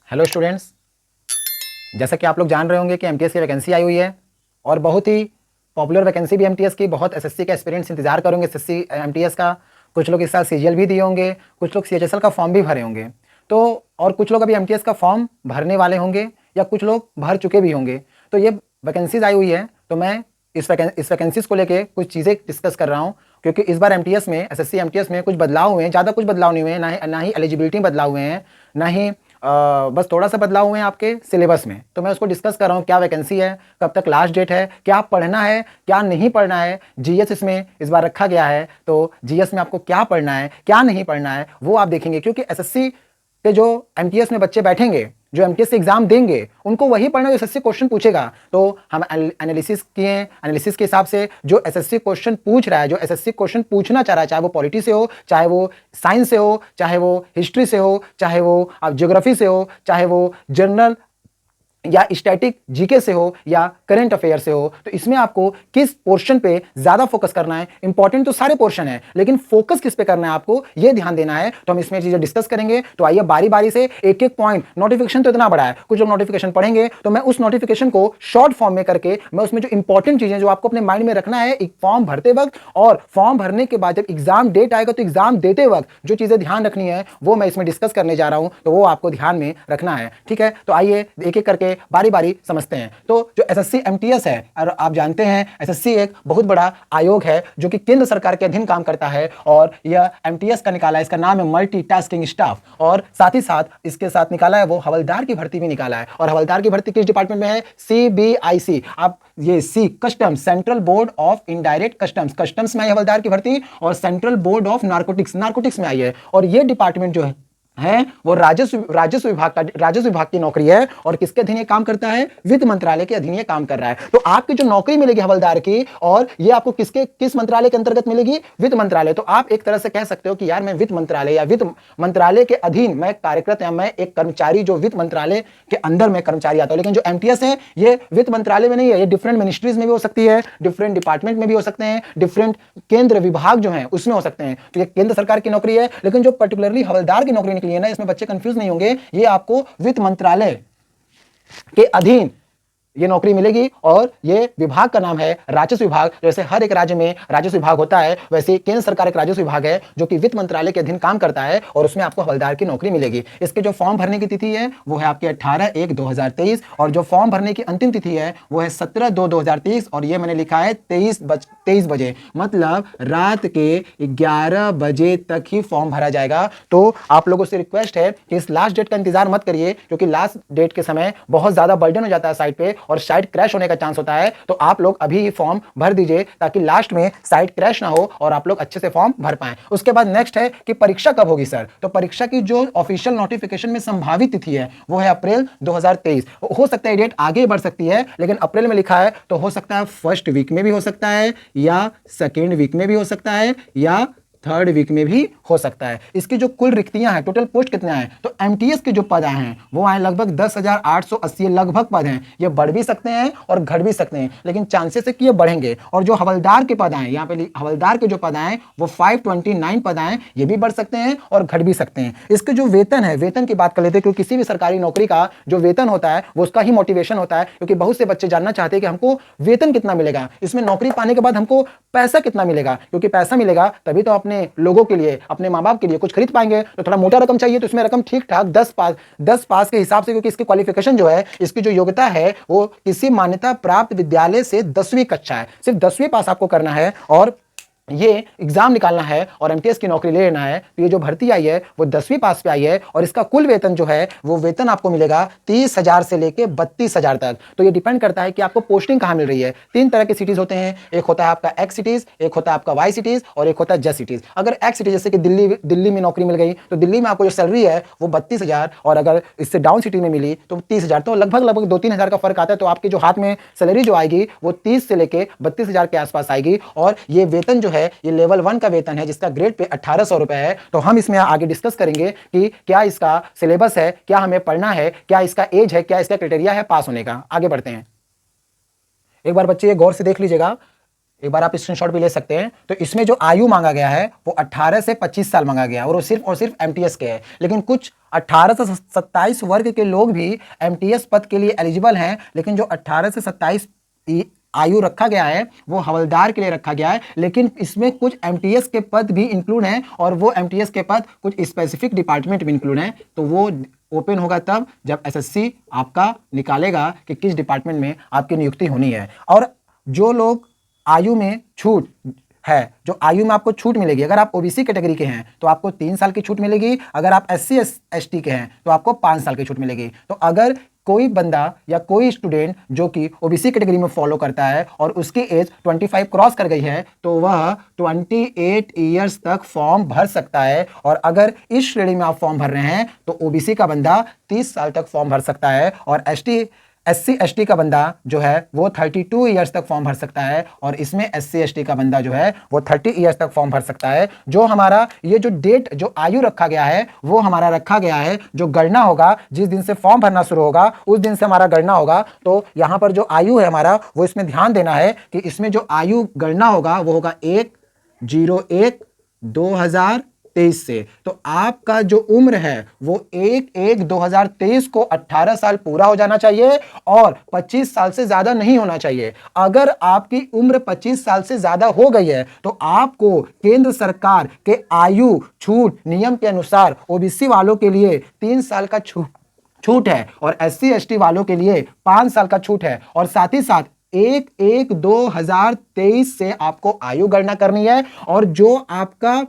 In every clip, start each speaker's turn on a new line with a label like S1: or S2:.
S1: Hello students, जैसा कि आप लोग जान रहे होंगे कि एमटीएस की वैकेंसी आई हुई है और बहुत ही पॉपुलर वैकेंसी भी एमटीएस की। बहुत एसएससी का एक्सपीरियंस इंतजार करोगे एसएससी एमटीएस का। कुछ लोग इस साल सीजीएल भी दिए होंगे, कुछ लोग सीएचएसएल का फॉर्म भी भरे होंगे, तो और कुछ लोग अभी एमटीएस का फॉर्म भरने वाले होंगे या कुछ लोग भर चुके भी होंगे। तो ये वैकेंसीज आई हुई है, तो मैं इस वैकेंसीज को लेके कुछ चीज़ें डिस्कस कर रहा हूँ, क्योंकि इस बार एमटीएस में, एसएससी एमटीएस में कुछ बदलाव हुए हैं। ज़्यादा कुछ बदलाव नहीं हुए हैं, ना ही एलिजिबिलिटी बदलाव हुए हैं, ना ही बस थोड़ा सा बदलाव हुए हैं आपके सिलेबस में। तो मैं उसको डिस्कस कर रहा हूँ, क्या वैकेंसी है, कब तक लास्ट डेट है, क्या पढ़ना है, क्या नहीं पढ़ना है। जीएस इसमें इस बार रखा गया है, तो जीएस में आपको क्या पढ़ना है, क्या नहीं पढ़ना है, वो आप देखेंगे। क्योंकि एसएससी के जो एमटीएस में बच्चे बैठेंगे, जो एमटीएस एग्जाम देंगे, उनको वही पढ़ना जो एसएससी क्वेश्चन पूछेगा। तो हम एनालिसिस किए, एनालिसिस के हिसाब से जो एसएससी क्वेश्चन पूछ रहा है, जो एसएससी क्वेश्चन पूछना चाह रहा है, चाहे वो पॉलिटी से हो, चाहे वो साइंस से हो, चाहे वो हिस्ट्री से हो, चाहे वो आप ज्योग्राफी से हो, चाहे वो जनरल या स्टैटिक जीके से हो या करंट अफेयर से हो, तो इसमें आपको किस पोर्शन पे ज्यादा फोकस करना है। इंपॉर्टेंट तो सारे पोर्शन है, लेकिन फोकस किस पे करना है आपको ये ध्यान देना है। तो हम इसमें चीजें डिस्कस करेंगे। तो आइए बारी बारी से एक एक पॉइंट। नोटिफिकेशन तो इतना बड़ा है, कुछ लोग नोटिफिकेशन पढ़ेंगे, तो मैं उस नोटिफिकेशन को शॉर्ट फॉर्म में करके मैं उसमें जो इंपॉर्टेंट चीजें जो आपको अपने माइंड में रखना है एक फॉर्म भरते वक्त और फॉर्म भरने के बाद जब एग्जाम डेट आएगा तो एग्जाम देते वक्त जो चीजें ध्यान रखनी है वो मैं इसमें डिस्कस करने जा रहा हूं, तो वो आपको ध्यान में रखना है। ठीक है, तो आइए एक एक करके बारी बारी समझते हैं। तो जो एसएससी एमटीएस है, और आप जानते हैं एसएससी एक बहुत बड़ा आयोग है जो कि केंद्र सरकार के अधीन काम करता है, और यह एमटीएस का निकाला है, इसका नाम है मल्टीटास्किंग स्टाफ, और साथ ही साथ इसके साथ निकाला है वो हवलदार की भर्ती भी निकाला है। और हवलदार की भर्ती किस डिपार्टमेंट में है? सीबीआईसी। आप ये C custom, central board of indirect customs, customs में आई हवलदार की भर्ती, और central board of narcotics, narcotics में आई है। और ये डिपार्टमेंट जो है वो राजस्व विभाग की नौकरी है। और किसके अधीन ये काम करता है? वित्त मंत्रालय के अधीन ये काम कर रहा है। तो आपकी जो नौकरी मिलेगी हवलदार की, और ये आपको किस मंत्रालय के अंतर्गत मिलेगी? वित्त मंत्रालय। तो आप एक तरह से कह सकते हो कि यार मैं वित्त मंत्रालय या वित्त मंत्रालय के अधीन मैं कार्यरत, या मैं एक कर्मचारी जो वित्त मंत्रालय के अंदर मैं कर्मचारी आता हूं। लेकिन जो एमटीएस है ये वित्त मंत्रालय में नहीं है, ये डिफरेंट मिनिस्ट्रीज में भी हो सकती है, डिफरेंट डिपार्टमेंट में भी हो सकते हैं, डिफरेंट केंद्र विभाग जो है उसमें हो सकते हैं। तो ये केंद्र सरकार की नौकरी है। लेकिन जो पर्टिकुलरली हवलदार की नौकरी निकली है ना, इसमें बच्चे कंफ्यूज नहीं होंगे, ये आपको वित्त मंत्रालय के अधीन ये नौकरी मिलेगी। और ये विभाग का नाम है राजस्व विभाग। जैसे हर एक राज्य में राजस्व विभाग होता है, वैसे केंद्र सरकार एक राजस्व विभाग है जो कि वित्त मंत्रालय के अधीन काम करता है, और उसमें आपको हवलदार की नौकरी मिलेगी। इसके जो फॉर्म भरने की तिथि है वो है आपकी 18/1/2023, और जो फॉर्म भरने की अंतिम तिथि है वो है 17/2/2023, और ये मैंने लिखा है 23 बजे, मतलब रात के 11 बजे तक ही फॉर्म भरा जाएगा। तो आप लोगों से रिक्वेस्ट है कि इस लास्ट डेट का इंतजार मत करिए, क्योंकि लास्ट डेट के समय बहुत ज्यादा बर्डन हो जाता है साइट पे, और साइट क्रैश होने का चांस होता है। तो आप लोग अभी ही फॉर्म भर दीजिए ताकि लास्ट में साइट क्रैश ना हो और आप लोग अच्छे से फॉर्म भर पाएं। उसके बाद नेक्स्ट है कि परीक्षा कब होगी सर? तो परीक्षा की जो ऑफिशियल नोटिफिकेशन में संभावित तिथि है वो है अप्रैल 2023। हो सकता है डेट आगे बढ़ सकती है, लेकिन अप्रैल में लिखा है, तो हो सकता है फर्स्ट वीक में भी हो सकता है, या सेकेंड वीक में भी हो सकता है, या थर्ड वीक में भी हो सकता है। इसकी जो कुल रिक्तियां हैं, टोटल पोस्ट कितने हैं? तो एमटीएस के जो पद आए हैं वो आए लगभग 10,880 लगभग पद हैं। ये बढ़ भी सकते हैं और घट भी सकते हैं, लेकिन चांसेस है कि ये बढ़ेंगे। और जो हवलदार के पद आए, यहाँ पे हवलदार के जो पद आए वो 529 पद आए, ये भी बढ़ सकते हैं और घट भी सकते हैं। इसके जो वेतन है, वेतन की बात कर लेते हैं, क्योंकि किसी भी सरकारी नौकरी का जो वेतन होता है वो उसका ही मोटिवेशन होता है, क्योंकि बहुत से बच्चे जानना चाहते हैं कि हमको वेतन कितना मिलेगा, इसमें नौकरी पाने के बाद हमको पैसा कितना मिलेगा, क्योंकि पैसा मिलेगा तभी तो अपने लोगों के लिए, अपने माँ बाप के लिए कुछ खरीद पाएंगे। तो थोड़ा मोटा रकम चाहिए, तो इसमें रकम ठीक ठाक 10 पास के हिसाब से, क्योंकि इसकी क्वालिफिकेशन जो है, इसकी जो योग्यता है वो किसी मान्यता प्राप्त विद्यालय से 10वीं कक्षा है, सिर्फ 10वीं पास आपको करना है और ये एग्जाम निकालना है और एमटीएस की नौकरी ले लेना है। तो ये जो भर्ती आई है वो 10वीं पास पे आई है, और इसका कुल वेतन जो है वो वेतन आपको मिलेगा 30,000 से लेके 32,000 तक। तो ये डिपेंड करता है कि आपको पोस्टिंग कहां मिल रही है। 3 तरह के सिटीज होते हैं, एक होता है आपका एक्स सिटीज, एक होता है आपका वाई सिटीज, और एक होता है जेड सिटीज। अगर एक्स सिटीज जैसे कि दिल्ली में नौकरी मिल गई, तो दिल्ली में आपको जो सैलरी है वो 32,000, और अगर इससे डाउन सिटी में मिली तो 30,000, तो लगभग 2-3 हज़ार का फर्क आता है। तो आपके जो हाथ में सैलरी जो आएगी वो 30 से लेके 32,000 के आसपास आएगी। और ये वेतन जो है ये लेवल 1 का वेतन है, जिसका ग्रेड पे 1800 रुपए है। तो हम इसमें आगे डिस्कस करेंगे कि क्या इसका सिलेबस है, क्या हमें पढ़ना है, क्या इसका एज है, क्या इसका क्राइटेरिया है पास होने का। आगे बढ़ते हैं। एक बार बच्चे ये गौर से देख लीजिएगा, एक बार आप स्क्रीनशॉट भी ले सकते हैं। तो इसमें जो आयु मांगा गया है वो 18 से 25 साल मांगा गया है, और वो सिर्फ एमटीएस के है। लेकिन कुछ 18 से 27 वर्ग के लोग भी एमटीएस पद के लिए एलिजिबल हैं, लेकिन जो 18 से 27 आयु रखा गया है वो हवलदार के लिए रखा गया है। लेकिन इसमें कुछ एमटीएस के पद भी इंक्लूड हैं, और वो एमटीएस के पद कुछ स्पेसिफिक डिपार्टमेंट में इंक्लूड हैं। तो वो ओपन होगा तब जब एसएससी आपका निकालेगा कि किस डिपार्टमेंट में आपकी नियुक्ति होनी है। और जो लोग आयु में छूट है, जो आयु में आपको छूट मिलेगी, अगर आप ओबीसी कैटेगरी के हैं तो आपको 3 साल की छूट मिलेगी, अगर आप एससी एसटी के हैं तो आपको 5 साल की छूट मिलेगी। तो अगर कोई बंदा या कोई स्टूडेंट जो कि ओबीसी कैटेगरी में फॉलो करता है और उसकी एज 25 क्रॉस कर गई है तो वह 28 ईयर्स तक फॉर्म भर सकता है। और अगर इस श्रेणी में आप फॉर्म भर रहे हैं तो ओबीसी का बंदा 30 साल तक फॉर्म भर सकता है, और एससी एसटी का बंदा जो है वो 32 ईयर्स तक फॉर्म भर सकता है, और इसमें एससी एसटी का बंदा जो है वो 30 ईयर्स तक फॉर्म भर सकता है। जो हमारा ये जो डेट जो आयु रखा गया है वो हमारा रखा गया है, जो गणना होगा जिस दिन से फॉर्म भरना शुरू होगा उस दिन से हमारा गणना होगा। तो यहां पर जो आयु है हमारा वो इसमें ध्यान देना है कि इसमें जो आयु गणना होगा वो होगा 1/01/2023 से। तो आपका जो उम्र है वो 1/1/2023 को 18 साल पूरा हो जाना चाहिए और 25 साल से ज्यादा नहीं होना चाहिए। अगर आपकी उम्र 25 साल से ज्यादा हो गई है तो आपको केंद्र सरकार के आयु छूट नियम के अनुसार ओबीसी वालों के लिए 3 साल का छूट है, और एससी एसटी वालों के लिए 5 साल का छूट है। और साथ ही साथ 1/1/2023 से आपको आयु गणना करनी है। और जो आपका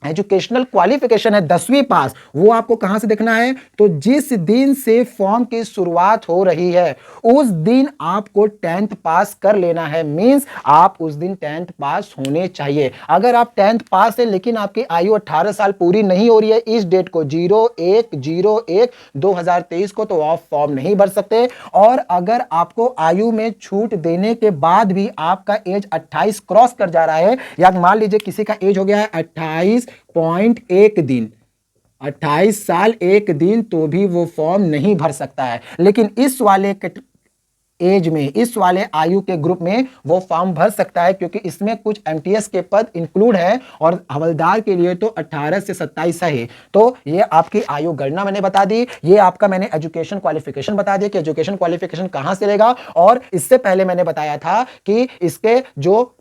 S1: एजुकेशनल क्वालिफिकेशन है 10वीं पास, वो आपको कहां से देखना है, तो जिस दिन से फॉर्म की शुरुआत हो रही है उस दिन आपको 10th पास कर लेना है। मींस आप उस दिन 10th पास होने चाहिए। अगर आप 10th पास है लेकिन आपकी आयु 18 साल पूरी नहीं हो रही है इस डेट को 01/01/2023 को, तो आप फॉर्म नहीं भर सकते। और अगर आपको आयु में छूट देने के बाद भी आपका एज 28 क्रॉस कर जा रहा है, या मान लीजिए किसी का एज हो गया है 28.1 दिन, 28 साल 1 दिन, तो भी वो फॉर्म नहीं भर सकता है। लेकिन इस वाले एज में, इस वाले आयु के ग्रुप में वो फॉर्म भर सकता है, क्योंकि इसमें कुछ एमटीएस के पद इंक्लूड है, और हवलदार के लिए तो 18 से 27 है। तो ये आपकी आयु गणना मैंने बता दी, ये आपका मैंने एजुकेशन क्वालिफिकेशन बता दिया कि एजुकेशन क्वालिफिकेशन कहां से लेगा। और इससे पहले मैंने बताया था कि इसके जो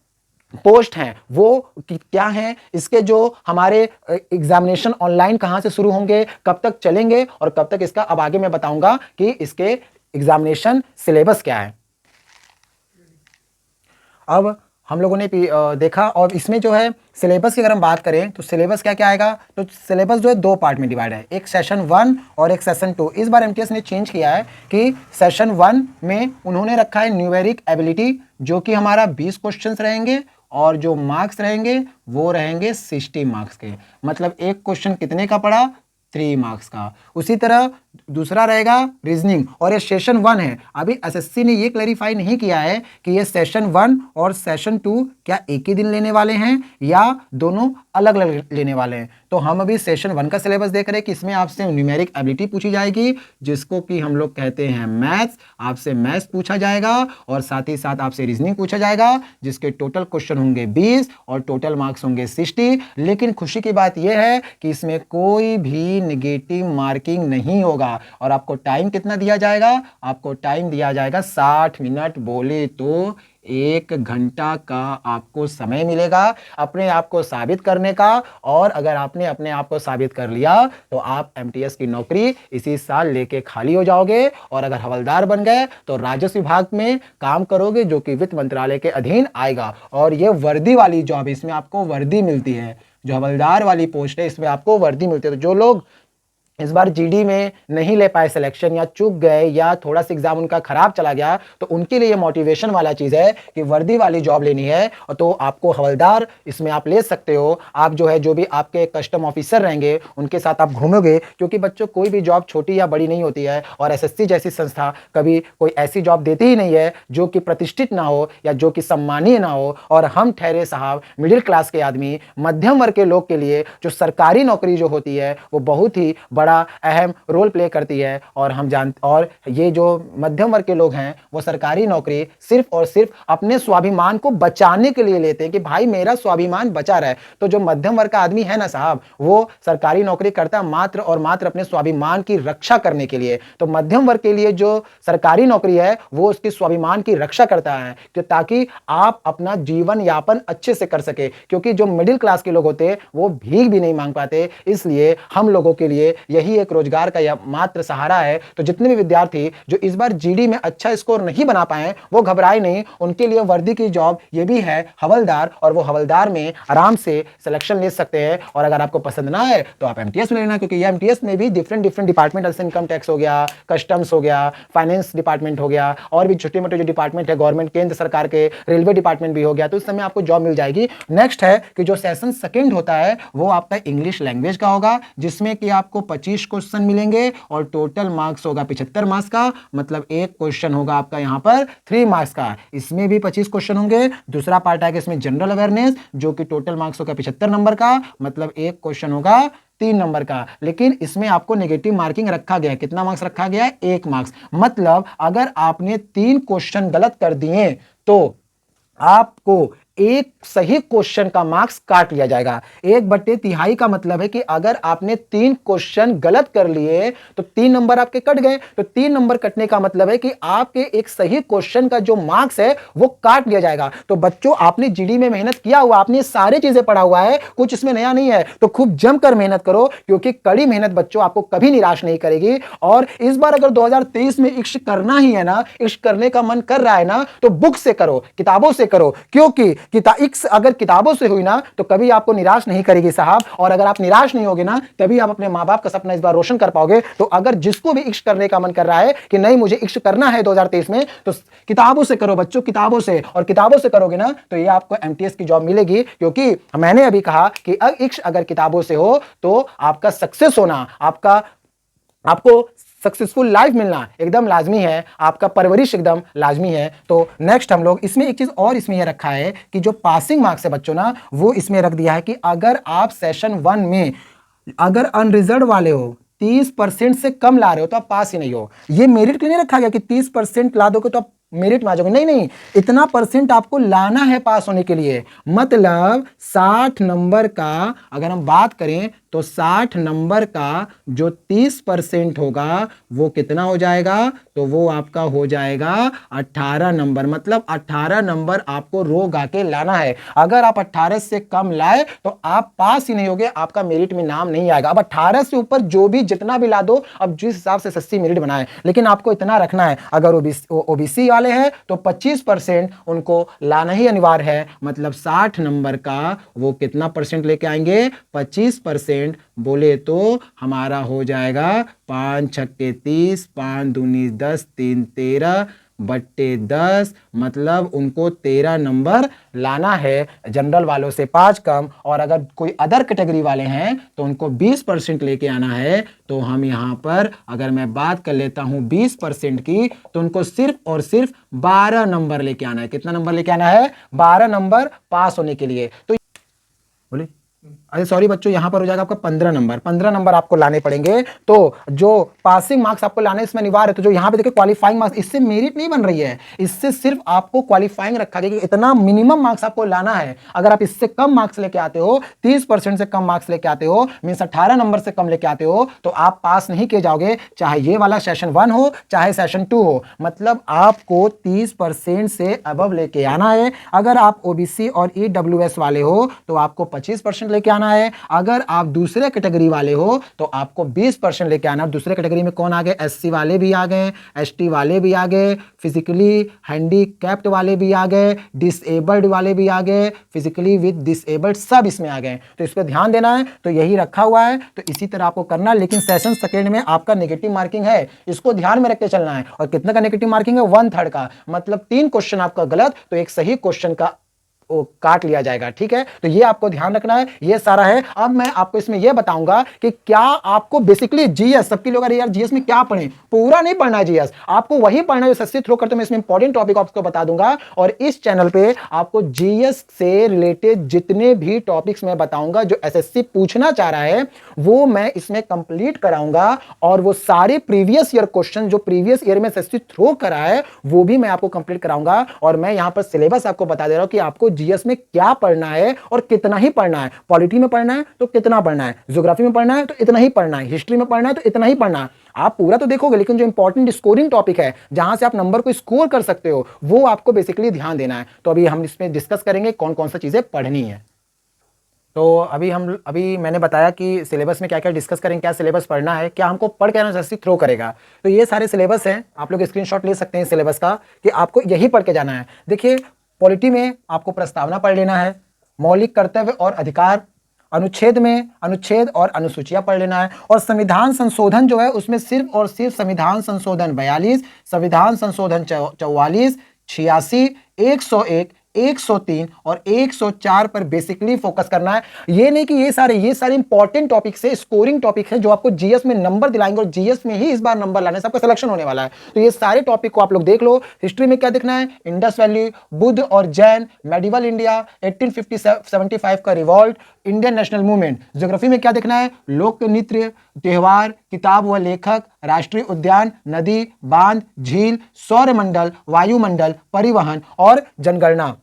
S1: पोस्ट हैं वो क्या हैं, इसके जो हमारे एग्जामिनेशन ऑनलाइन कहां से शुरू होंगे, कब तक चलेंगे और कब तक इसका, अब आगे मैं बताऊंगा कि इसके एग्जामिनेशन सिलेबस क्या है। अब हम लोगों ने देखा, और इसमें जो है सिलेबस की अगर हम बात करें तो सिलेबस क्या क्या आएगा, तो सिलेबस जो है 2 पार्ट में डिवाइड है, एक सेशन 1 और एक सेशन 2। इस बार एमटीएस ने चेंज किया है कि सेशन 1 में उन्होंने रखा है न्यूमेरिक एबिलिटी, जो कि हमारा 20 क्वेश्चंस रहेंगे, और जो मार्क्स रहेंगे वो रहेंगे 60 मार्क्स के। मतलब एक क्वेश्चन कितने का पड़ा, 3 मार्क्स का। उसी तरह दूसरा रहेगा रीजनिंग, और ये सेशन 1 है। अभी एसएससी ने ये क्लैरिफाई नहीं किया है कि ये सेशन 1 और सेशन 2 क्या एक ही दिन लेने वाले हैं या दोनों अलग अलग लेने वाले हैं। तो हम अभी सेशन 1 का सिलेबस देख रहे हैं कि इसमें आपसे न्यूमेरिक एबिलिटी पूछी जाएगी, जिसको कि हम लोग कहते हैं मैथ्स। आपसे मैथ्स पूछा जाएगा और साथ ही साथ आपसे रीजनिंग पूछा जाएगा, जिसके टोटल क्वेश्चन होंगे 20 और टोटल मार्क्स होंगे 60। लेकिन खुशी की बात यह है कि इसमें कोई भी नेगेटिव मार्किंग नहीं होगा। और आपको टाइम कितना दिया जाएगा, आपको टाइम दिया जाएगा 60 मिनट, बोले तो 1 घंटा का आपको समय मिलेगा अपने आप को साबित करने का। और अगर आपने अपने आप को साबित कर लिया तो आप एमटीएस की नौकरी इसी साल लेके खाली हो जाओगे, और अगर हवलदार बन गए तो राजस्व विभाग में काम करोगे, जो कि वित्त मंत्रालय के अधीन आएगा। और ये वर्दी वाली जॉब, इसमें आपको वर्दी मिलती है। जो हवलदार वाली पोस्ट है इसमें आपको वर्दी मिलती है। तो जो लोग इस बार जीडी में नहीं ले पाए सिलेक्शन, या चूक गए, या थोड़ा सा एग्जाम उनका खराब चला गया, तो उनके लिए मोटिवेशन वाला चीज है कि वर्दी वाली जॉब लेनी है और तो आपको हवलदार इसमें आप ले सकते हो। आप जो है जो भी आपके कस्टम ऑफिसर रहेंगे उनके साथ आप घूमोगे, क्योंकि बच्चों कोई भी जॉब छोटी या बड़ी नहीं होती है, और एसएससी जैसी संस्था कभी कोई ऐसी जॉब देती ही नहीं है जो कि प्रतिष्ठित ना हो या जो कि सम्मानीय ना हो। और हम ठहरे साहब मिडिल क्लास के आदमी, मध्यम वर्ग के लोग के लिए जो सरकारी नौकरी जो होती है वो बहुत ही बड़ा बड़ा अहम रोल प्ले करती है। और और ये जो मध्यम वर्ग के लोग हैं वो सरकारी नौकरी सिर्फ और सिर्फ अपने स्वाभिमान को बचाने के लिए लेते हैं कि भाई मेरा स्वाभिमान बचा रहे। तो जो मध्यम वर्ग का आदमी है ना साहब, वो सरकारी नौकरी करता है मात्र और मात्र अपने स्वाभिमान की रक्षा करने के लिए। तो मध्यम वर्ग के लिए जो सरकारी नौकरी है वो उसके स्वाभिमान की रक्षा करता है ताकि आप अपना जीवन यापन अच्छे से कर सके, क्योंकि जो मिडिल क्लास के लोग होते हैं वो भीख भी नहीं मांग पाते। इसलिए हम लोगों के लिए यही एक रोजगार का मात्र सहारा है। तो जितने भी विद्यार्थी जो इस बार जीडी में अच्छा स्कोर नहीं बना पाए वो घबराए नहीं, उनके लिए वर्दी की जॉब ये भी है हवलदार, और वो हवलदार में आराम से सिलेक्शन ले सकते हैं। और अगर आपको पसंद ना है तो आप एमटीएस में लेना, क्योंकि ये एमटीएस में भी डिफरेंट डिपार्टमेंट, जैसे इनकम टैक्स हो गया, कस्टम्स हो गया, फाइनेंस डिपार्टमेंट हो गया, और भी छोटे मोटे जो डिपार्टमेंट है गवर्नमेंट केंद्र सरकार के, रेलवे डिपार्टमेंट भी हो गया, तो इस समय आपको जॉब मिल जाएगी। नेक्स्ट है कि जो सेशन सेकंड होता है वो आपका इंग्लिश लैंग्वेज का होगा, जिसमें कि आपको 25 क्वेश्चन मिलेंगे और टोटल मार्क्स होगा 75 मार्क्स का। मतलब एक क्वेश्चन होगा आपका यहां पर 3 मार्क्स का, इसमें भी 25 क्वेश्चन होंगे। दूसरा पार्ट है कि इसमें जनरल अवेयरनेस जो कि टोटल मार्क्स होगा 75 नंबर का, मतलब एक क्वेश्चन होगा 3 नंबर का। लेकिन इसमें आपको नेगेटिव मार्किंग रखा गया है। कितना मार्क्स रखा गया है? 1 मार्क्स। मतलब अगर आपने 3 क्वेश्चन गलत कर दिए तो आपको एक सही क्वेश्चन का मार्क्स काट लिया जाएगा। 1/3 का मतलब है कि अगर आपने 3 क्वेश्चन गलत कर लिए तो 3 नंबर आपके कट गए। तो 3 नंबर कटने का मतलब है कि आपके एक सही क्वेश्चन का जो मार्क्स है वो काट लिया जाएगा। तो बच्चों, आपने जीडी में मेहनत किया हुआ, आपने सारी चीजें पढ़ा हुआ है, कुछ इसमें नया नहीं है, तो खूब जमकर मेहनत करो, क्योंकि कड़ी मेहनत बच्चों आपको कभी निराश नहीं करेगी। और इस बार अगर 2023 में इश्क करना ही है ना, इश्क करने का मन कर रहा है ना, तो बुक से करो, किताबों से करो, क्योंकि इक्स अगर किताबों से हुई ना तो कभी आपको निराश नहीं करेगी साहब। और अगर आप निराश नहीं होगे ना तभी आप अपने मां बाप का सपना इस बार रोशन कर पाओगे। तो अगर जिसको भी इश्क करने का मन कर रहा है कि नहीं मुझे इश्क करना है 2023 में, तो किताबों से करो बच्चों, किताबों से। और किताबों से करोगे ना तो ये आपको एमटीएस की जॉब मिलेगी, क्योंकि मैंने अभी कहा कि इश्क अगर किताबों से हो तो आपका सक्सेस होना, आपको सक्सेसफुल लाइफ मिलना एकदम लाजमी है, आपका परवरिश एकदम लाजमी है। तो नेक्स्ट हम लोग इसमें एक चीज और इसमें यह रखा है कि जो पासिंग मार्क्स है बच्चों ना, वो इसमें रख दिया है कि अगर आप सेशन 1 में अगर अनरिजर्व वाले हो, 30% से कम ला रहे हो तो आप पास ही नहीं हो। ये मेरिट के लिए नहीं रखा गया कि 30% ला दोगे तो आप मेरिट में आ जाओगे, नहीं, इतना परसेंट आपको लाना है पास होने के लिए। मतलब 60 नंबर का अगर हम बात करें तो 60 नंबर का जो 30% होगा वो कितना हो जाएगा? तो वो आपका हो जाएगा 18 नंबर। मतलब 18 नंबर आपको रो गा के लाना है। अगर आप 18 से कम लाए तो आप पास ही नहीं होगे, आपका मेरिट में नाम नहीं आएगा। अब 18 से ऊपर जो भी जितना भी ला दो, अब जिस हिसाब से एसएससी मेरिट बनाए, लेकिन आपको इतना रखना है, अगर ओबीसी वाले हैं तो 25% उनको लाना ही अनिवार्य है। मतलब 60 नंबर का वो कितना परसेंट लेके आएंगे? 25%। बोले तो हमारा हो जाएगा 5 छक्के 30, 5 दूनी 10, 3 13/10। मतलब उनको 13 नंबर लाना है, जनरल वालों से 5 कम। और अगर कोई अदर कैटेगरी वाले हैं तो उनको 20% लेके आना है। तो हम यहां पर अगर मैं बात कर लेता हूं 20% की, तो उनको सिर्फ और सिर्फ 12 नंबर लेके आना है। कितना नंबर लेके आना है? 12 नंबर पास होने के लिए। तो बोले अरे सॉरी बच्चों, यहां पर हो जाएगा आपका 15 नंबर आपको लाने पड़ेंगे। तो जो पासिंग मार्क्स आपको लाने इसमें अनिवार्य है। तो जो यहां पे देखिए क्वालिफाइंग मार्क्स, इससे मेरिट नहीं बन रही है, इससे सिर्फ आपको क्वालिफाइंग रखा गया कि इतना मिनिमम मार्क्स आपको लाना है। अगर आप इससे कम मार्क्स लेके आते हो, 30% से कम मार्क्स लेके आते हो, मींस 18 नंबर से कम लेके आते हो, तो आप पास नहीं किए जाओगे, चाहे ये वाला सेशन 1 हो चाहे सेशन 2 हो। मतलब आपको 30% से अबव लेके आना है। अगर आप ओबीसी और ईडब्ल्यूएस वाले हो तो आपको 25% लेके आना है। अगर आप दूसरे कैटेगरी वाले हो तो आपको 20% लेके आना। दूसरे कैटेगरी में कौन आ गए? एससी वाले भी आ गए, एसटी वाले भी आ गए, फिजिकली हैंडीकैप्ड वाले भी आ गए, डिसेबल्ड वाले भी आ गए, फिजिकली विद डिसेबल्ड सब इसमें आ गए। तो इस पर ध्यान देना है। तो यही रखा हुआ है, तो इसी तरह आपको करना। लेकिन सेशन सेकेंड में आपका नेगेटिव मार्किंग है, इसको ध्यान में रख के चलना है। और कितने का नेगेटिव मार्किंग है? 1/3 का। मतलब 3 क्वेश्चन आपका गलत तो एक सही क्वेश्चन का काट लिया जाएगा। ठीक है, तो ये आपको ध्यान रखना है, ये सारा है। अब मैं आपको इसमें ये बताऊंगा कि क्या आपको बेसिकली जीएस, सबकी लोग अरे यार जीएस में क्या पढ़ें, पूरा नहीं पढ़ना है जीएस, आपको वही पढ़ना है जो एसएससी थ्रो करते। मैं इसमें इंपॉर्टेंट टॉपिक आपको बता दूंगा और इस चैनल पे आपको जीएस से रिलेटेड जितने भी टॉपिक्स मैं बताऊंगा जो एसएससी पूछना चाह रहा है वो मैं इसमें कंप्लीट कराऊंगा और वो सारे प्रीवियस ईयर क्वेश्चन जो प्रीवियस ईयर में एसएससी थ्रो करा है वो भी मैं आपको कंप्लीट कराऊंगा। और मैं यहां पर सिलेबस आपको बता दे रहा हूं कि आपको जीएस में क्या पढ़ना है और कितना ही पढ़ना है। पॉलिटी में पढ़ना है तो कितना पढ़ना है, ज्योग्राफी में पढ़ना है तो इतना ही पढ़ना है, हिस्ट्री में पढ़ना है तो इतना ही पढ़ना है। आप पूरा तो देखोगे लेकिन जो इंपॉर्टेंट स्कोरिंग टॉपिक है जहां से आप नंबर को स्कोर कर सकते हो वो आपको बेसिकली ध्यान देना है। तो अभी हम इसमें डिस्कस करेंगे कौन कौन सा चीजें पढ़नी है। तो अभी मैंने बताया कि सिलेबस में क्या क्या डिस्कस करेंगे, क्या सिलेबस पढ़ना है, क्या हमको पढ़ के एसएससी थ्रो करेगा। तो ये सारे सिलेबस हैं, आप लोग स्क्रीनशॉट ले सकते हैं सिलेबस का कि आपको यही पढ़ के जाना है। देखिए पॉलिटी में आपको प्रस्तावना पढ़ लेना है, मौलिक कर्तव्य और अधिकार, अनुच्छेद में अनुच्छेद और अनुसूचियां पढ़ लेना है, और संविधान संशोधन जो है उसमें सिर्फ और सिर्फ संविधान संशोधन 42, संविधान संशोधन 44, 86, 101, 103 और 104 पर बेसिकली फोकस करना है। ये नहीं कि ये सारे इंपॉर्टेंट टॉपिक से स्कोरिंग टॉपिक है जो आपको जीएस में नंबर दिलाएंगे और जीएस में ही इस बार नंबर लाने से आपका सिलेक्शन होने वाला है। तो ये सारे टॉपिक को आप लोग देख लो। हिस्ट्री में क्या देखना है, इंडस वैली, बुद्ध और जैन, मेडिवल इंडिया, 1875 का revolt, Indian national movement. Geography में क्या देखना है, लोक नृत्य, त्योहार, किताब व लेखक, राष्ट्रीय उद्यान, नदी, बांध, झील, सौरमंडल, वायुमंडल, परिवहन और जनगणना।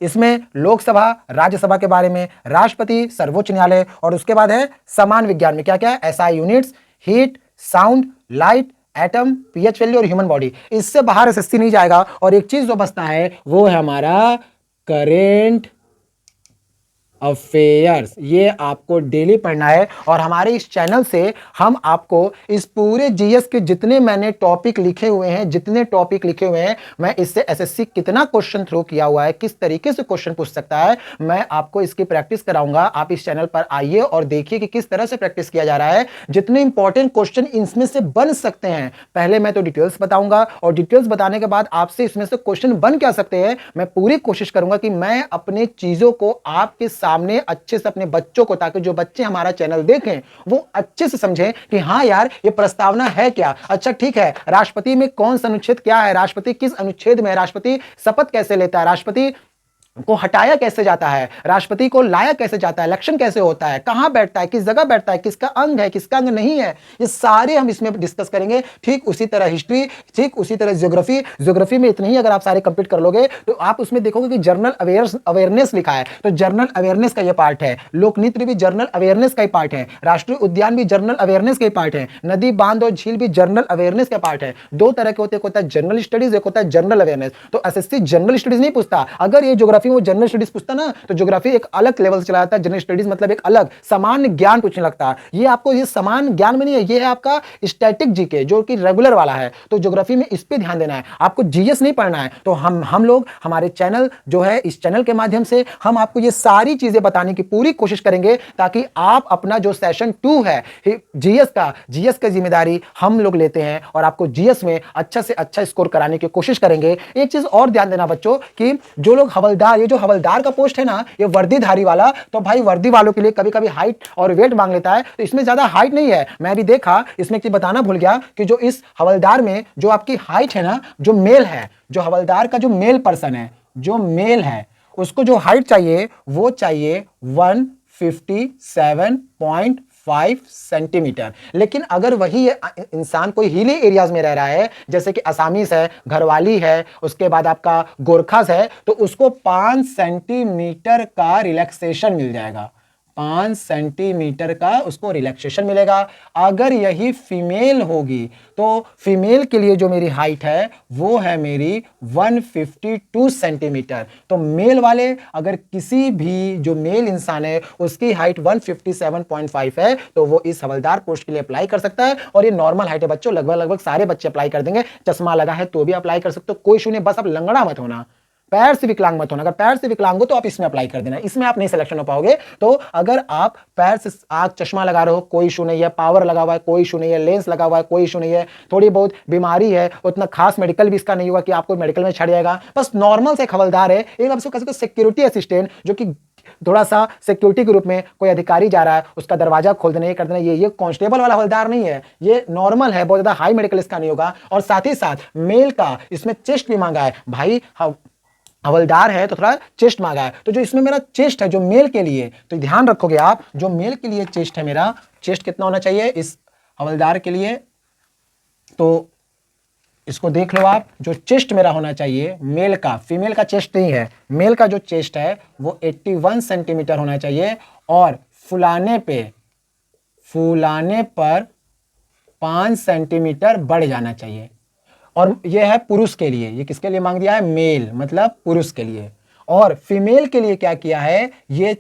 S1: इसमें लोकसभा, राज्यसभा के बारे में, राष्ट्रपति, सर्वोच्च न्यायालय, और उसके बाद है समान विज्ञान में क्या क्या है, SI units, heat, sound, light, atom, pH value और ह्यूमन बॉडी। इससे बाहर एसएससी नहीं जाएगा। और एक चीज जो बचता है वो है हमारा करेंट अफेयर्स, ये आपको डेली पढ़ना है। और हमारे इस चैनल से हम आपको इस पूरे जीएस के जितने मैंने टॉपिक लिखे हुए हैं, मैं इससे एसएससी कितना क्वेश्चन थ्रो किया हुआ है, किस तरीके से क्वेश्चन पूछ सकता है, मैं आपको इसकी प्रैक्टिस कराऊंगा। आप इस चैनल पर आइए और देखिए कि किस तरह से प्रैक्टिस किया जा रहा है, जितने इंपॉर्टेंट क्वेश्चन इसमें से बन सकते हैं। पहले मैं तो डिटेल्स बताऊंगा और डिटेल्स बताने के बाद आपसे इसमें से क्वेश्चन बन क्या सकते हैं, मैं पूरी कोशिश करूंगा कि मैं अपने चीजों को आपके सामने अच्छे से अपने बच्चों को, ताकि जो बच्चे हमारा चैनल देखें वो अच्छे से समझें कि हाँ यार ये प्रस्तावना है क्या। अच्छा ठीक है, राष्ट्रपति में कौन सा अनुच्छेद क्या है, राष्ट्रपति किस अनुच्छेद में है, राष्ट्रपति शपथ कैसे लेता है, राष्ट्रपति को हटाया कैसे जाता है, राष्ट्रपति को लाया कैसे जाता है, इलेक्शन कैसे होता है, कहां बैठता है, किस जगह बैठता है, किसका अंग है, किसका अंग नहीं है, ये सारे हम इसमें डिस्कस करेंगे। ठीक उसी तरह हिस्ट्री, ठीक उसी तरह ज्योग्राफी में इतनी ही अगर आप सारे कंप्लीट कर लोगे तो आप उसमें देखोगे कि जनरल अवेयरनेस लिखा है, तो जनरल अवेयरनेस का ये पार्ट है, लोक नृत्य भी जनरल अवेयरनेस का ही पार्ट है, राष्ट्रीय उद्यान भी जनरल अवेयरनेस का ही पार्ट है, नदी, बांध और झील भी जनरल अवेयरनेस का पार्ट है। दो तरह के होते हैं, एक होता है जनरल स्टडीज, एक होता है जनरल अवेयरनेस। तो एसएससी जनरल स्टडीज नहीं पूछता, अगर ये ज्योग्राफी वो जनरल स्टडीज पूछता ना तो ज्योग्राफी एक अलग लेवल से चला जाता है, जनरल स्टडीज मतलब एक अलग सामान्य ज्ञान पूछने लगता है। ये आपको ये सामान्य ज्ञान में नहीं है, ये है आपका स्टैटिक जीके जो कि रेगुलर वाला है। तो ज्योग्राफी में इस पे ध्यान देना है, आपको जीएस नहीं पढ़ना है। तो हम लोग हमारे चैनल जो है, इस चैनल के माध्यम से हम आपको ये सारी चीजें बताने की पूरी कोशिश करेंगे ताकि आप अपना जो सेशन 2 है जीएस का जिम्मेदारी हम लोग लेते हैं और आपको जीएस में अच्छा से अच्छा स्कोर कराने की कोशिश करेंगे। एक चीज और ध्यान देना बच्चों कि जो लोग हवलदार, ये जो हवलदार का पोस्ट है ना, ये वर्दीधारी वाला, तो भाई वर्दी वालों के लिए कभी कभी हाइट और वेट मांग लेता है, तो इसमें ज्यादा हाइट नहीं है। मैं अभी देखा, इसमें एक चीज बताना भूल गया कि जो इस हवलदार में जो आपकी हाइट है ना, जो मेल है, जो हवलदार का जो मेल पर्सन है, जो मेल है, उसको जो हाइट चाहिए वो चाहिए 157.5 सेंटीमीटर। लेकिन अगर वही इंसान कोई हिली एरियाज में रह रहा है, जैसे कि असामीस है, घरवाली है, उसके बाद आपका गोरखास है, तो उसको 5 सेंटीमीटर का रिलैक्सेशन मिल जाएगा, 5 सेंटीमीटर का उसको रिलैक्सेशन मिलेगा। अगर यही फीमेल होगी तो फीमेल के लिए जो मेरी हाइट है वो है मेरी 152 सेंटीमीटर। तो मेल वाले, अगर किसी भी जो मेल इंसान है उसकी हाइट 157.5 है तो वो इस हवलदार पोस्ट के लिए अप्लाई कर सकता है। और ये नॉर्मल हाइट है बच्चों, लगभग सारे बच्चे अप्लाई कर देंगे। चश्मा लगा है तो भी अप्लाई कर सकते हो, कोई इशू नहीं, बस आप लंगड़ा मत होना। पैर से विकलांग मत होना। अगर पैर से विकलांग हो तो आप इसमें अप्लाई कर देना, इसमें आप नहीं सिलेक्शन हो पाओगे। तो अगर आप पैर से आप चश्मा लगा रहे हो कोई इशू नहीं है, पावर लगा हुआ है कोई इशू नहीं है, लेंस लगा हुआ है कोई इशू नहीं है, थोड़ी बहुत बीमारी है, उतना खास मेडिकल भी इसका नहीं हुआ कि आपको मेडिकल में छड़ जाएगा, बस नॉर्मल से हवलदार है, एक आप इसको सिक्योरिटी असिस्टेंट, जो कि थोड़ा सा सिक्योरिटी के रूप में कोई अधिकारी जा रहा है उसका दरवाजा खोल देना, ये कर देना, ये कांस्टेबल वाला हवलदार नहीं है, ये नॉर्मल है, बहुत ज्यादा हाई मेडिकल इसका नहीं होगा। और साथ ही साथ मेल का इसमें चेस्ट भी मांगा है भाई, हवलदार है तो थोड़ा चेस्ट मांगा है, तो जो इसमें मेरा चेस्ट है जो मेल के लिए, तो ध्यान रखोगे आप, जो मेल के लिए चेस्ट है मेरा, चेस्ट कितना होना चाहिए इस हवलदार के लिए, तो इसको देख लो आप, जो चेस्ट मेरा होना चाहिए मेल का, फीमेल का चेस्ट नहीं है, मेल का जो चेस्ट है वो 81 सेंटीमीटर होना चाहिए, और फुलाने पर 5 सेंटीमीटर बढ़ जाना चाहिए। और ये है पुरुष के लिए, ये किसके लिए मांग दिया है, मेल मतलब पुरुष के लिए। और फीमेल के लिए क्या किया है, ये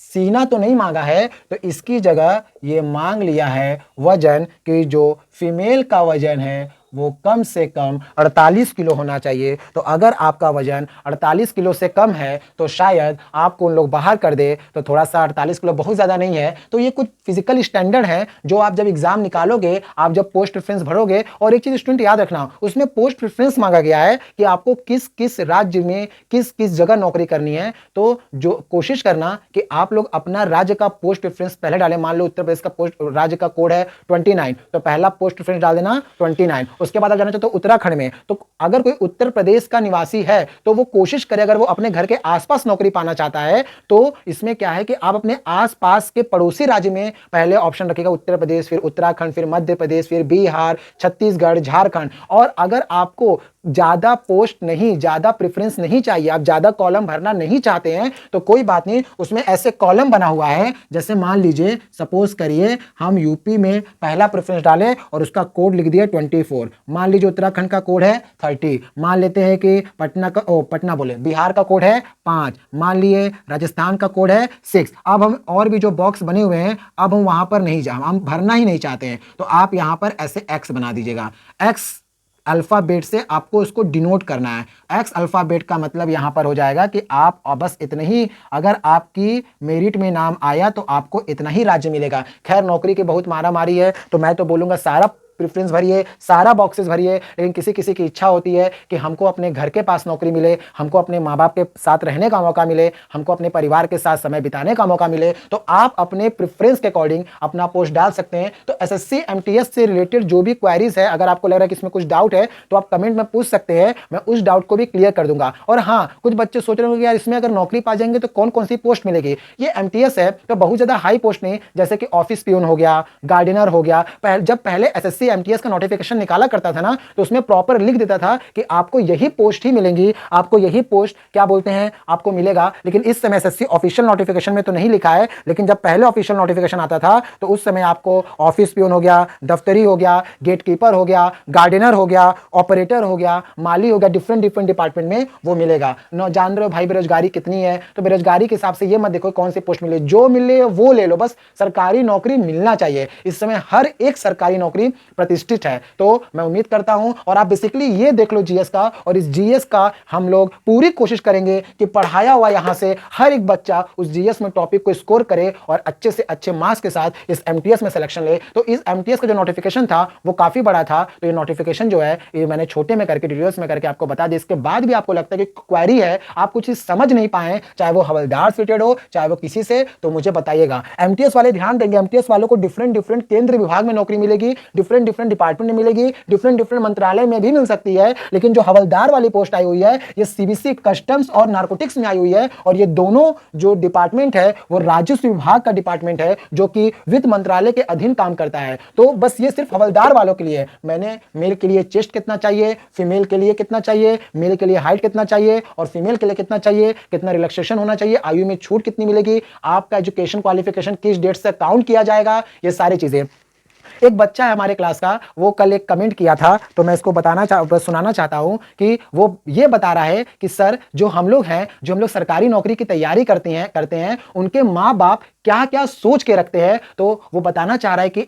S1: सीना तो नहीं मांगा है, तो इसकी जगह ये मांग लिया है वजन, कि जो फीमेल का वजन है वो कम से कम 48 किलो होना चाहिए। तो अगर आपका वजन 48 किलो से कम है तो शायद आपको उन लोग बाहर कर दे, तो थोड़ा सा 48 किलो बहुत ज़्यादा नहीं है, तो ये कुछ फिजिकल स्टैंडर्ड है जो आप जब एग्जाम निकालोगे, आप जब पोस्ट प्रेफरेंस भरोगे। और एक चीज़ स्टूडेंट याद रखना, उसमें पोस्ट प्रेफरेंस मांगा गया है कि आपको किस किस राज्य में किस किस जगह नौकरी करनी है, तो जो कोशिश करना कि आप लोग अपना राज्य का पोस्ट प्रेफरेंस पहले डालें। मान लो उत्तर प्रदेश का पोस्ट राज्य का कोड है 29, तो पहला पोस्ट प्रेफरेंस डाल देना 29। उसके बाद आप जाना चाहते हो उत्तराखंड में, तो अगर कोई उत्तर प्रदेश का निवासी है तो वो कोशिश करे, अगर वो अपने घर के आसपास नौकरी पाना चाहता है, तो इसमें क्या है कि आप अपने आसपास के पड़ोसी राज्य में पहले ऑप्शन रखिएगा, उत्तर प्रदेश, फिर उत्तराखंड, फिर मध्य प्रदेश, फिर बिहार, छत्तीसगढ़, झारखंड। और अगर आपको ज्यादा पोस्ट नहीं, ज्यादा प्रेफरेंस नहीं चाहिए, आप ज्यादा कॉलम भरना नहीं चाहते हैं, तो कोई बात नहीं, उसमें ऐसे कॉलम बना हुआ है, जैसे मान लीजिए सपोज करिए हम यूपी में पहला प्रेफरेंस डालें और उसका कोड लिख दिया 24, मान लीजिए उत्तराखंड का कोड है 30, मान लेते हैं कि पटना बोले बिहार का कोड है 5, मान लिए राजस्थान का कोड है 6। अब हम और भी जो बॉक्स बने हुए हैं, अब हम वहां पर नहीं हम भरना ही नहीं चाहते हैं, तो आप यहां पर ऐसे एक्स बना दीजिएगा। एक्स अल्फाबेट से आपको इसको डिनोट करना है। एक्स अल्फाबेट का मतलब यहां पर हो जाएगा कि आप बस इतने ही, अगर आपकी मेरिट में नाम आया तो आपको इतना ही राज्य मिलेगा। खैर नौकरी की बहुत मारा मारी है, तो मैं तो बोलूंगा सारा प्रेफरेंस भरिए, सारा बॉक्सेस भरिए, लेकिन किसी किसी की इच्छा होती है कि हमको अपने घर के पास नौकरी मिले, हमको अपने माँ बाप के साथ रहने का मौका मिले, हमको अपने परिवार के साथ समय बिताने का मौका मिले, तो आप अपने प्रेफरेंस के अकॉर्डिंग अपना पोस्ट डाल सकते हैं। तो एसएससी एमटीएस से रिलेटेड जो भी क्वेरीज है, अगर आपको लग रहा है कि इसमें कुछ डाउट है तो आप कमेंट में पूछ सकते हैं, मैं उस डाउट को भी क्लियर कर दूंगा। और हाँ, कुछ बच्चे सोच रहे होंगे यार इसमें अगर नौकरी पा जाएंगे तो कौन कौन सी पोस्ट मिलेगी। ये एमटीएस है तो बहुत ज्यादा हाई पोस्ट नहीं, जैसे कि ऑफिस पियून हो गया, गार्डनर हो गया। जब पहले एसएससी एमटीएस का नोटिफिकेशन निकाला करता था ना, तो उसमें प्रॉपर लिख देता था कि आपको यही पोस्ट ही मिलेंगी, आपको यही पोस्ट क्या बोलते हैं आपको मिलेगा। लेकिन इस समय एसएससी ऑफिशियल नोटिफिकेशन में तो नहीं लिखा है, लेकिन जब पहले ऑफिशियल नोटिफिकेशन आता था तो उस समय आपको ऑफिस पियून हो गया, दफ्तरी हो गया, गेटकीपर हो गया, गार्डनर हो गया, ऑपरेटर हो गया, माली हो गया, डिफरेंट डिफरेंट डिपार्टमेंट में वो मिलेगा। जान रहे हो भाई बेरोजगारी कितनी है, तो बेरोजगारी के हिसाब से ये मत देखो कौन सी पोस्ट मिले, जो मिले वो ले लो, बस सरकारी नौकरी मिलना चाहिए। इस समय हर एक सरकारी नौकरी प्रतिष्ठित है, तो मैं उम्मीद करता हूं। और आप बेसिकली ये देख लो जीएस का, और इस जीएस का हम लोग पूरी कोशिश करेंगे कि पढ़ाया हुआ यहां से हर एक बच्चा उस जीएस में टॉपिक को स्कोर करे और अच्छे से अच्छे मार्क्स के साथ इस एमटीएस में सिलेक्शन ले। तो इस एमटीएस का जो नोटिफिकेशन था वो काफी बड़ा था, तो ये नोटिफिकेशन जो है ये मैंने छोटे में करके डिटेल्स में करके आपको बता दी। इसके बाद भी आपको लगता है कि क्वेरी है, आप कुछ चीज समझ नहीं पाए, चाहे वो हवलदार से रिलेटेड हो चाहे वो किसी से, तो मुझे बताइएगा। एमटीएस वाले ध्यान देंगे, एमटीएस वालों को डिफरेंट डिफरेंट केंद्र विभाग में नौकरी मिलेगी, डिफरेंट डिफरेंट डिपार्टमेंट में मिलेगी, डिफरेंट डिफरेंट मंत्रालय में भी मिल सकती है। लेकिन जो हवलदार वाली पोस्ट आई हुई है ये सीबीसी कस्टम्स और नारकोटिक्स में आई हुई है, और ये दोनों जो डिपार्टमेंट है वो राजस्व विभाग का डिपार्टमेंट है जो कि वित्त मंत्रालय के अधीन काम करता है। तो बस ये सिर्फ हवलदार वालों के लिए। मैंने मेल के लिए चेस्ट कितना चाहिए, फीमेल के लिए कितना चाहिए, मेल के लिए हाइट कितना चाहिए और फीमेल के लिए कितना चाहिए, कितना रिलैक्सेशन होना चाहिए, आयु में छूट कितनी मिलेगी, आपका एजुकेशन क्वालिफिकेशन किस डेट से काउंट किया जाएगा, ये सारी चीजें। एक बच्चा है हमारे क्लास का, वो कल एक कमेंट किया था, तो मैं इसको सुनाना चाहता हूं कि वो ये बता रहा है कि सर जो हम लोग हैं, जो हम लोग सरकारी नौकरी की तैयारी करते हैं उनके माँ बाप क्या क्या सोच के रखते हैं। तो वो बताना चाह रहा है कि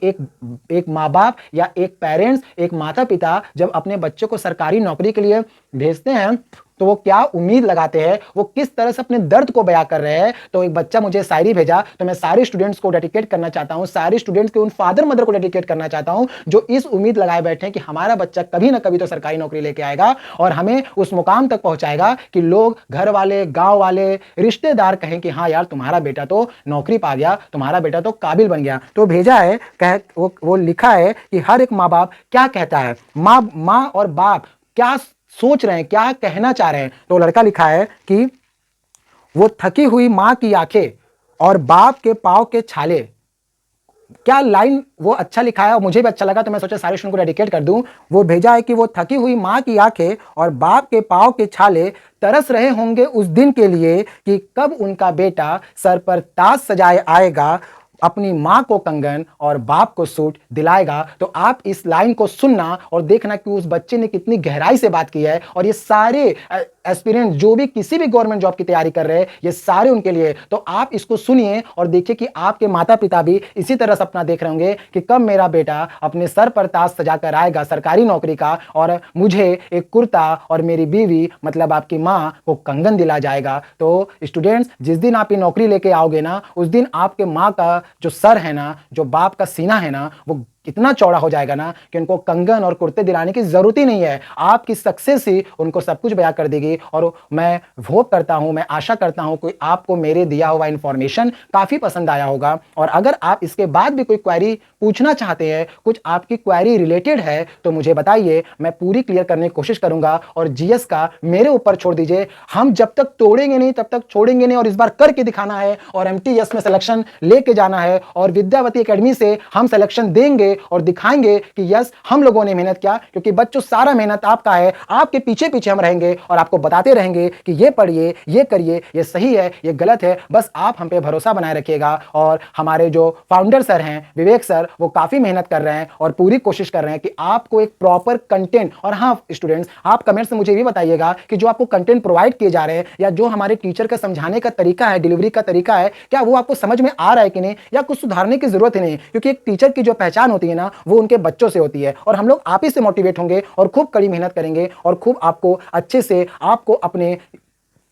S1: एक माँ बाप या एक पेरेंट्स, एक माता पिता जब अपने बच्चों को सरकारी नौकरी के लिए भेजते हैं तो वो क्या उम्मीद लगाते हैं, वो किस तरह से अपने दर्द को बयां कर रहे हैं। तो एक बच्चा मुझे शायरी भेजा, तो मैं सारे स्टूडेंट्स को डेडिकेट करना चाहता हूं, सारे स्टूडेंट्स के उन फादर मदर को डेडिकेट करना चाहता हूं जो इस उम्मीद लगाए बैठे हैं कि हमारा बच्चा कभी ना कभी तो सरकारी नौकरी लेके आएगा और हमें उस मुकाम तक पहुंचाएगा कि लोग, घर वाले, गांव वाले, रिश्तेदार कहें कि हाँ यार तुम्हारा बेटा तो नौकरी पा गया, तुम्हारा बेटा तो काबिल बन गया। तो भेजा है, वो लिखा है कि हर एक माँ बाप क्या कहता है, माँ और बाप क्या सोच रहे हैं, क्या कहना चाह रहे हैं। तो लड़का लिखा है कि वो थकी हुई मां की आंखें और बाप के पांव के छाले। क्या लाइन वो अच्छा लिखा है और मुझे भी अच्छा लगा, तो मैं सोचा सारे स्टूडेंट को डेडिकेट कर दूं। वो भेजा है कि वो थकी हुई मां की आंखें और बाप के पांव के छाले तरस रहे होंगे उस दिन के लिए कि कब उनका बेटा सर पर ताज सजाए आएगा, अपनी मां को कंगन और बाप को सूट दिलाएगा। तो आप इस लाइन को सुनना और देखना कि उस बच्चे ने कितनी गहराई से बात की है। और ये सारे एस्पिरेंट जो भी किसी भी गवर्नमेंट जॉब की तैयारी कर रहे हैं, ये सारे उनके लिए। तो आप इसको सुनिए और देखिए कि आपके माता पिता भी इसी तरह सपना देख रहे होंगे कि कब मेरा बेटा अपने सर पर ताज सजाकर आएगा सरकारी नौकरी का और मुझे एक कुर्ता और मेरी बीवी मतलब आपकी मां को कंगन दिला जाएगा। तो स्टूडेंट्स, जिस दिन आप ये नौकरी लेके आओगे ना, उस दिन आपके मां का जो सर है ना, जो बाप का सीना है ना, वो इतना चौड़ा हो जाएगा ना कि उनको कंगन और कुर्ते दिलाने की जरूरत ही नहीं है। आपकी सक्सेस ही उनको सब कुछ बयां कर देगी। और मैं होप करता हूं, मैं आशा करता हूं कि आपको मेरे दिया हुआ इंफॉर्मेशन काफी पसंद आया होगा। और अगर आप इसके बाद भी कोई क्वेरी पूछना चाहते हैं, कुछ आपकी क्वेरी रिलेटेड है, तो मुझे बताइए, मैं पूरी क्लियर करने की कोशिश करूंगा। और जीएस का मेरे ऊपर छोड़ दीजिए, हम जब तक तोड़ेंगे नहीं तब तक छोड़ेंगे नहीं। और इस बार करके दिखाना है और एमटीएस में सिलेक्शन लेके जाना है और विद्यावती एकेडमी से हम सिलेक्शन देंगे और दिखाएंगे कि यस, हम लोगों ने मेहनत किया। क्योंकि बच्चों, सारा मेहनत आपका है, आपके पीछे पीछे हम रहेंगे और आपको बताते रहेंगे कि ये पढ़िए, ये करिए, ये सही है, ये गलत है। बस आप हम पे भरोसा बनाए रखिएगा। और हमारे जो फाउंडर सर हैं, विवेक सर, वो काफी मेहनत कर रहे हैं और पूरी कोशिश कर रहे हैं कि आपको एक प्रॉपर कंटेंट। और हाँ स्टूडेंट्स, आप कमेंट्स में मुझे भी बताइएगा कि जो आपको कंटेंट प्रोवाइड किए जा रहे हैं या जो हमारे टीचर का समझाने का तरीका है, डिलीवरी का तरीका है, क्या वो आपको समझ में आ रहा है कि नहीं, या कुछ सुधारने की जरूरत ही नहीं। क्योंकि एक टीचर की जो पहचान होती है ना, वो उनके बच्चों से होती है। और हम लोग आप ही से मोटिवेट होंगे और खूब कड़ी मेहनत करेंगे और खूब आपको अच्छे से आपको अपने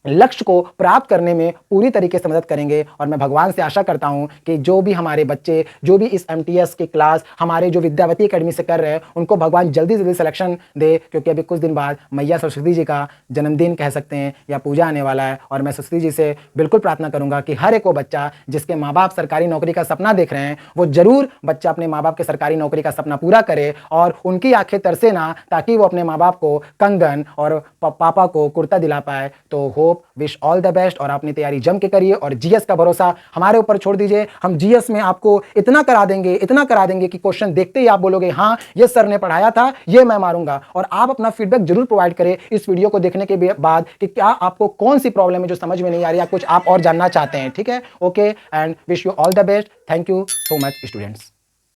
S1: लक्ष्य को प्राप्त करने में पूरी तरीके से मदद करेंगे। और मैं भगवान से आशा करता हूं कि जो भी हमारे बच्चे, जो भी इस एमटीएस की क्लास हमारे जो विद्यावती एकेडमी से कर रहे हैं, उनको भगवान जल्दी जल्दी सिलेक्शन दे। क्योंकि अभी कुछ दिन बाद मैया सरस्वती जी का जन्मदिन कह सकते हैं या पूजा आने वाला है। और मैं सरस्वती जी से बिल्कुल प्रार्थना करूंगा कि हर एक वो बच्चा जिसके माँ बाप सरकारी नौकरी का सपना देख रहे हैं, वो जरूर बच्चा अपने माँ बाप के सरकारी नौकरी का सपना पूरा करे और उनकी आंखें तरसे ना, ताकि वो अपने माँ बाप को कंगन और पापा को कुर्ता दिला पाए। तो hope, wish all the best. और अपनी तैयारी जम के करिए और जीएस का भरोसा हमारे ऊपर छोड़ दीजिए। हम जीएस में आपको इतना करा देंगे कि क्वेश्चन देखते ही आप बोलोगे हाँ, ये सर ने पढ़ाया था, ये मैं मारूंगा। और आप अपना फीडबैक जरूर प्रोवाइड करें इस वीडियो को देखने के बाद कि क्या आपको कौन सी प्रॉब्लम है जो समझ में नहीं आ रही, या कुछ आप और जानना चाहते हैं। ठीक है, okay, and wish you all the best. Thank you so much students.